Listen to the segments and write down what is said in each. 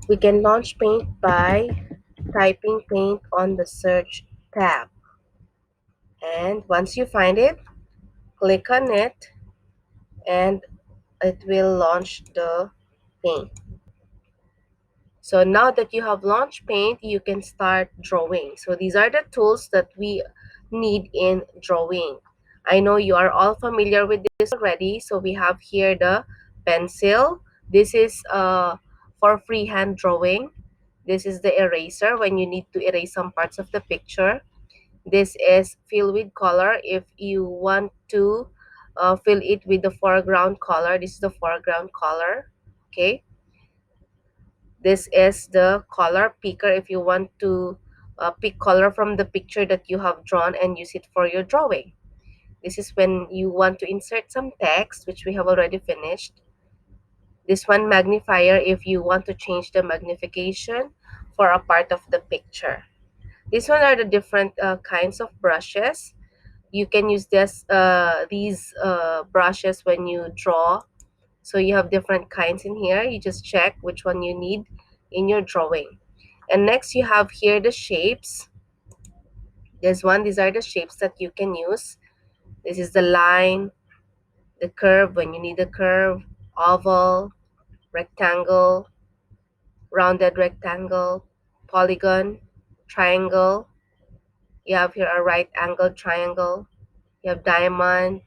We can launch Paint by typing Paint on the search tab. And once you find it, click on it and it will launch the Paint. So now that you have launched Paint, you can start drawing. So these are the tools that we need in drawing. I know you are all familiar with this already. So we have here the pencil. This is for freehand drawing. This is the eraser when you need to erase some parts of the picture. This is fill with color if you want to fill it with the foreground color. This is the foreground color. Okay. This is the color picker if you want to pick color from the picture that you have drawn and use it for your drawing. This is when you want to insert some text, which we have already finished. This one, magnifier, if you want to change the magnification for a part of the picture. These one are the different kinds of brushes. You can use these brushes when you draw. So you have different kinds in here. You just check which one you need in your drawing. And next you have here the shapes. There's one, these are the shapes that you can use. This is the line, the curve when you need a curve, oval, rectangle, rounded rectangle, polygon, triangle. You have here a right angled triangle. You have diamond,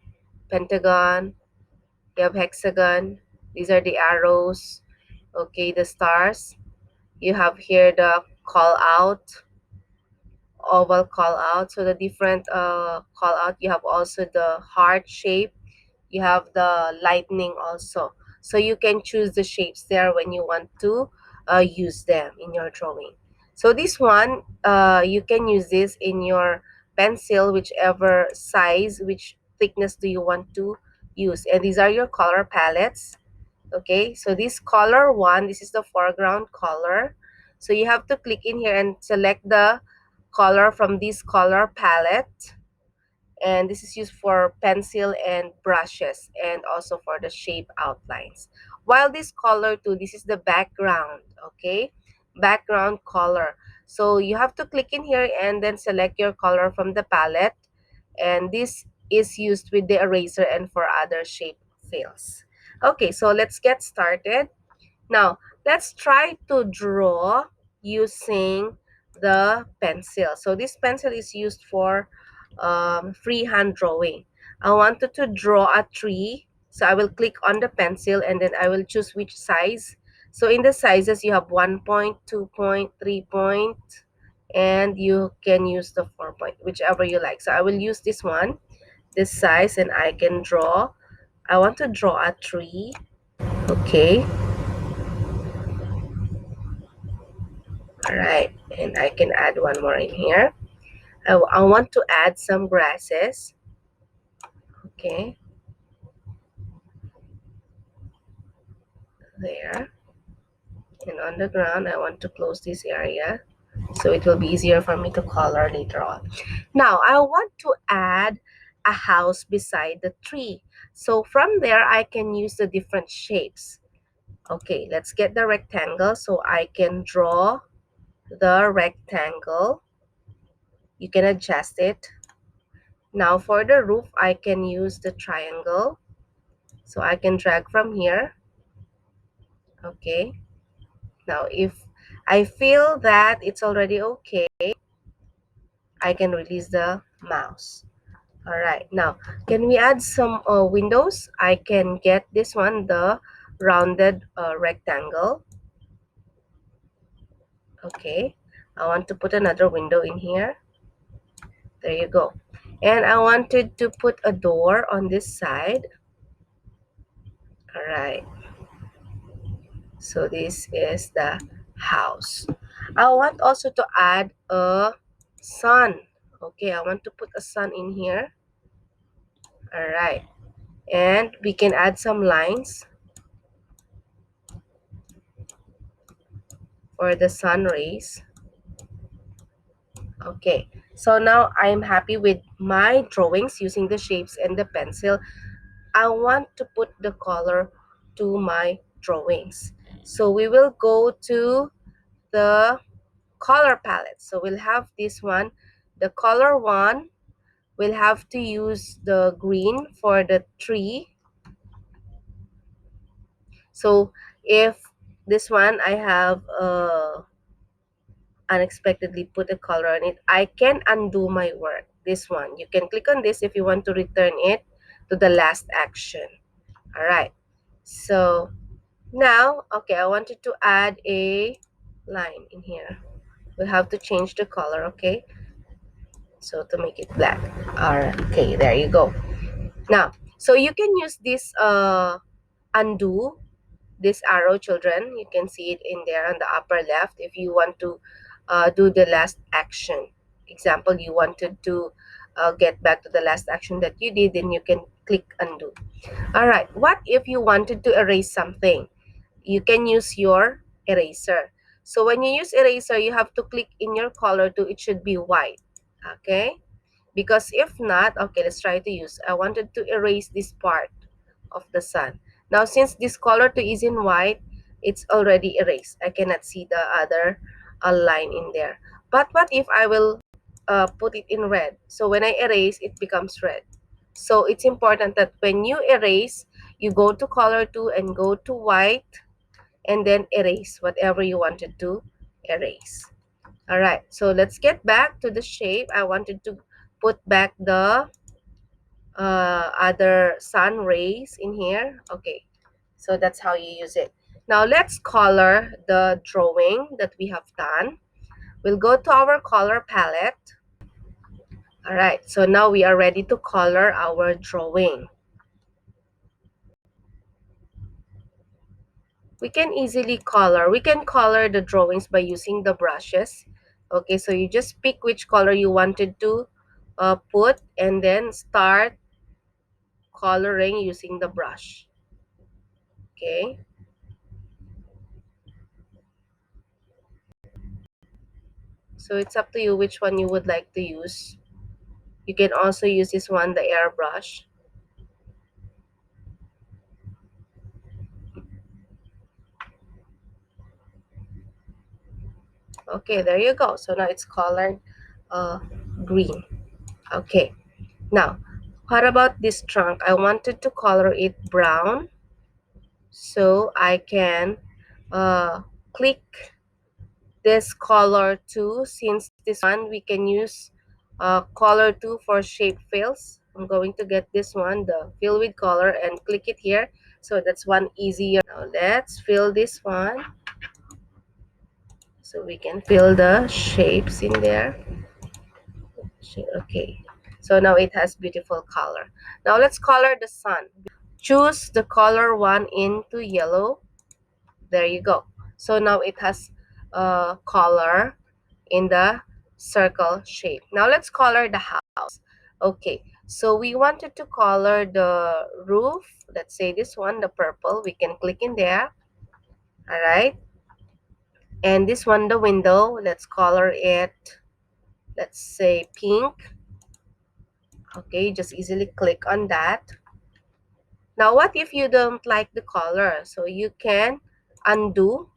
pentagon, you have hexagon. These are the arrows. Okay, the stars. You have here the call out, oval call out. So the different call out. You have also the heart shape. You have the lightning also. So you can choose the shapes there when you want to use them in your drawing. So this one, you can use this in your pencil, whichever size, which thickness do you want to use. And these are your color palettes. Okay, so this color one, this is the foreground color. So you have to click in here and select the color from this color palette. And this is used for pencil and brushes and also for the shape outlines. While this color too, this is the background. Okay, background color. So you have to click in here and then select your color from the palette. And this is used with the eraser and for other shape fills. Okay, so let's get started. Now, let's try to draw using the pencil. So this pencil is used for freehand drawing. I wanted to draw a tree. So I will click on the pencil and then I will choose which size. So in the sizes, you have 1 point, 2 point, 3 point, and you can use the 4 point, whichever you like. So I will use this one, this size, and I can draw. I want to draw a tree. Okay. All right, and I can add one more in here. I want to add some grasses. Okay, there. And on the ground, I want to close this area so it will be easier for me to color later on. Now, I want to add a house beside the tree. So from there, I can use the different shapes. Okay, let's get the rectangle so I can draw the rectangle. You can adjust it. Now for the roof, I can use the triangle. So I can drag from here. Okay. Now if I feel that it's already okay, I can release the mouse. All right. Now, can we add some windows? I can get this one, the rounded rectangle. Okay. I want to put another window in here. There you go. And I wanted to put a door on this side. All right. So this is the house. I want also to add a sun. Okay, I want to put a sun in here. All right. And we can add some lines for the sun rays. Okay, so now I'm happy with my drawings using the shapes and the pencil. I want to put the color to my drawings. So we will go to the color palette. So we'll have this one, the color one. We'll have to use the green for the tree. So if this one I have unexpectedly put a color on it, I can undo my work. This one, you can click on this if you want to return it to the last action. All right, so now, okay, I wanted to add a line in here. We have to change the color, okay, so to make it black. All right, okay, there you go. Now, so you can use this undo, this arrow, children. You can see it in there on the upper left if you want to do the last action. Example, you wanted to get back to the last action that you did, then you can click undo. All right, what if you wanted to erase something? You can use your eraser. So when you use eraser, you have to click in your color too. It should be white, okay? Because if not, okay, let's try to use. I wanted to erase this part of the sun. Now, since this color too is in white, it's already erased. I cannot see the other line in there. But what if I will put it in red? So when I erase, it becomes red. So it's important that when you erase, you go to color 2 and go to white and then erase whatever you wanted to erase. All right, so let's get back to the shape. I wanted to put back the other sun rays in here. Okay, so that's how you use it. Now let's color the drawing that we have done. We'll go to our color palette. All right, so now we are ready to color our drawing. We can easily color. We can color the drawings by using the brushes. Okay, so you just pick which color you wanted to put and then start coloring using the brush. Okay. So it's up to you which one you would like to use. You can also use this one, the airbrush. Okay, there you go. So now it's colored uh, green. Okay. Now, what about this trunk? I wanted to color it brown. So I can click this color 2. Since this one, we can use color 2 for shape fills. I'm going to get this one, the fill with color, and click it here. So that's one easier. Now let's fill this one. So we can fill the shapes in there. Okay. So now it has beautiful color. Now let's color the sun. Choose the color 1 into yellow. There you go. So now it has color in the circle shape. Now let's color the house. Okay, so we wanted to color the roof. Let's say this one, the purple. We can click in there. All right. And this one, the window. Let's color it, let's say pink. Okay, just easily click on that. Now, what if you don't like the color? So you can undo,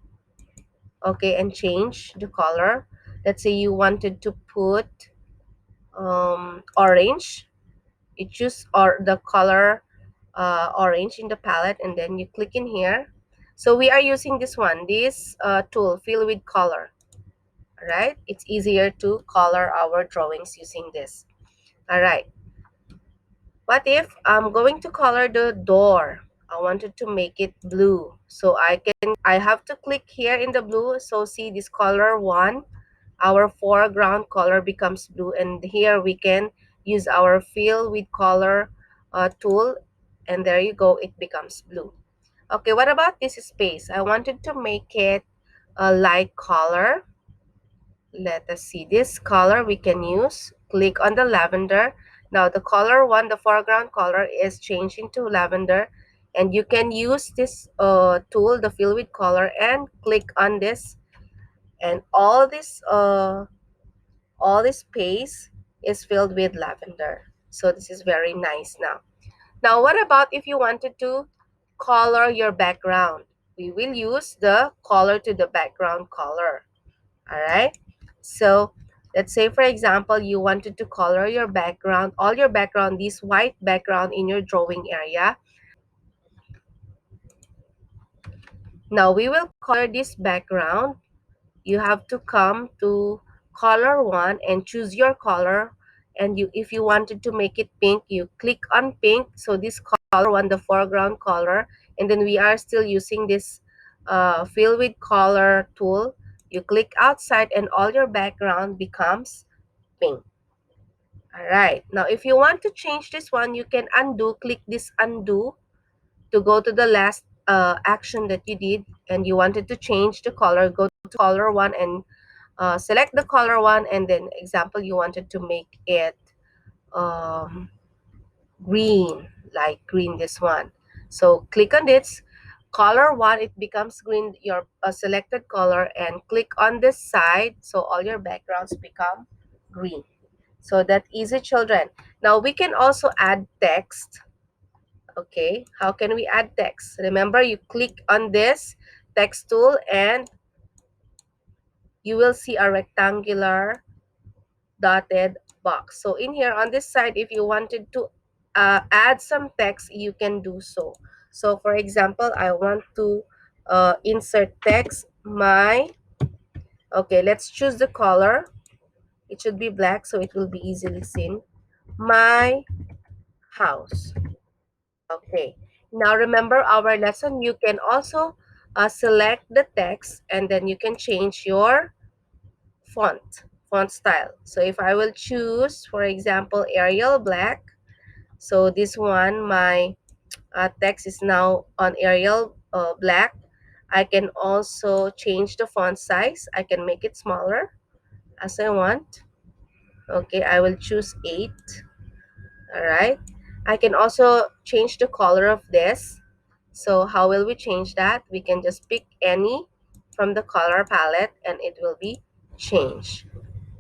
okay, and change the color. Let's say you wanted to put orange. You choose or the color orange in the palette, and then you click in here. So we are using this one, this tool, fill with color. All right, it's easier to color our drawings using this. All right, what if I'm going to color the door? I wanted to make it blue. So I have to click here in the blue. So see this color 1, our foreground color becomes blue. And here we can use our fill with color tool. And there you go, it becomes blue. Okay, what about this space? I wanted to make it a light color. Let us see this color we can use. Click on the lavender. Now the color 1, the foreground color, is changing to lavender, and you can use this tool, the fill with color, and click on this, and all this space is filled with lavender. So this is very nice. Now what about if you wanted to color your background? we will use the color to the background color. All right. So let's say, for example, you wanted to color your background, all your background, this white background in your drawing area. Now we will color this background. You have to come to color one and choose your color. And if you wanted to make it pink, you click on pink. So this color one, the foreground color, and then we are still using this fill with color tool. You click outside and all your background becomes pink. All right. Now, if you want to change this one, you can undo. Click this undo to go to the last action that you did, and you wanted to change the color. Go to color one and select the color one, and then example, you wanted to make it um, green, like green this one. So click on this color one, it becomes green, your selected color, and click on this side so all your backgrounds become green. So that easy, children. Now we can also add text. Okay, how can we add text? Remember, you click on this text tool and you will see a rectangular dotted box. So in here on this side, if you wanted to add some text, you can do so. So for example, I want to insert text okay, let's choose the color. It should be black so it will be easily seen. My house. Okay, now remember our lesson, you can also select the text and then you can change your font style. So if I will choose, for example, Arial Black, so this one, my text is now on Arial Black. I can also change the font size. I can make it smaller as I want. Okay, I will choose 8. All right. I can also change the color of this. So how will we change that? We can just pick any from the color palette and it will be changed.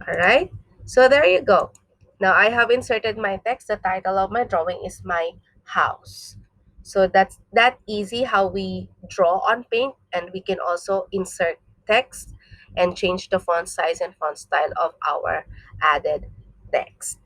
All right. So there you go. Now I have inserted my text. The title of my drawing is My House. So that's that easy how we draw on paint, and we can also insert text and change the font size and font style of our added text.